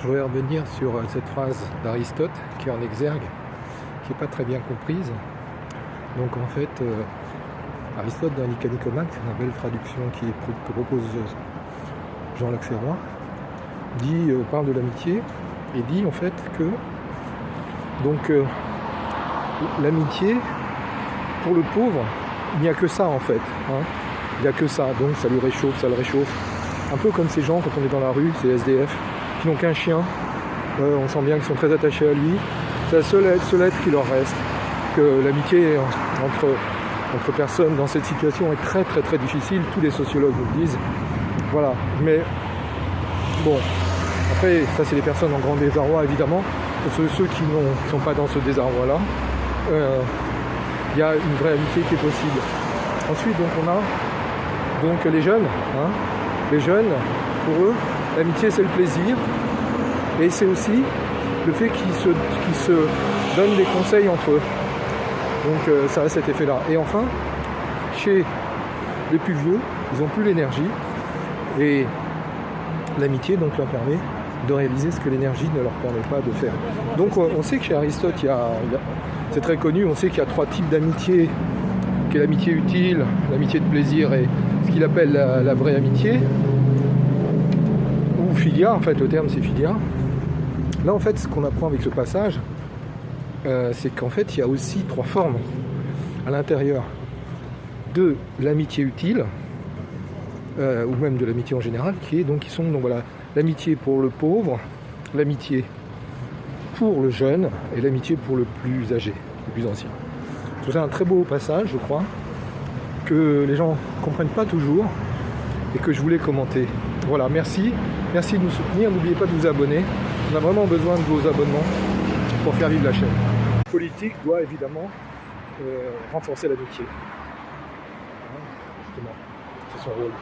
Je voudrais revenir sur cette phrase d'Aristote qui est en exergue, qui n'est pas très bien comprise. Donc en fait, Aristote dans Nica Nicomaque, la belle traduction que propose Jean Laxerrois, parle de l'amitié et dit en fait que l'amitié, pour le pauvre, il n'y a que ça en fait. Il n'y a que ça, donc ça lui réchauffe, ça le réchauffe. Un peu comme ces gens quand on est dans la rue, ces SDF, qui n'ont qu'un chien, on sent bien qu'ils sont très attachés à lui. C'est la seule aide qui leur reste. Que l'amitié entre personnes dans cette situation est très très très difficile, tous les sociologues vous le disent. Voilà, mais bon, après ça c'est les personnes en grand désarroi évidemment. Pour ceux qui ne sont pas dans ce désarroi-là, il y a une vraie amitié qui est possible. Ensuite, donc, on a les jeunes. Les jeunes, pour eux, l'amitié, c'est le plaisir. Et c'est aussi le fait qu'ils se donnent des conseils entre eux. Donc, ça a cet effet-là. Et enfin, chez les plus vieux, ils n'ont plus l'énergie. Et l'amitié, donc, leur permet de réaliser ce que l'énergie ne leur permet pas de faire. Donc on sait que chez Aristote, c'est très connu, on sait qu'il y a 3 types d'amitié, qui est l'amitié utile, l'amitié de plaisir et ce qu'il appelle la vraie amitié, ou philia, en fait le terme c'est philia. Là en fait ce qu'on apprend avec ce passage, c'est qu'en fait il y a aussi 3 formes à l'intérieur de l'amitié utile, ou même de l'amitié en général, qui sont l'amitié pour le pauvre, l'amitié pour le jeune et l'amitié pour le plus âgé, le plus ancien. C'est un très beau passage, je crois, que les gens ne comprennent pas toujours et que je voulais commenter. Voilà, merci de nous soutenir, n'oubliez pas de vous abonner. On a vraiment besoin de vos abonnements pour faire vivre la chaîne. La politique doit évidemment renforcer l'amitié. Justement, c'est son rôle.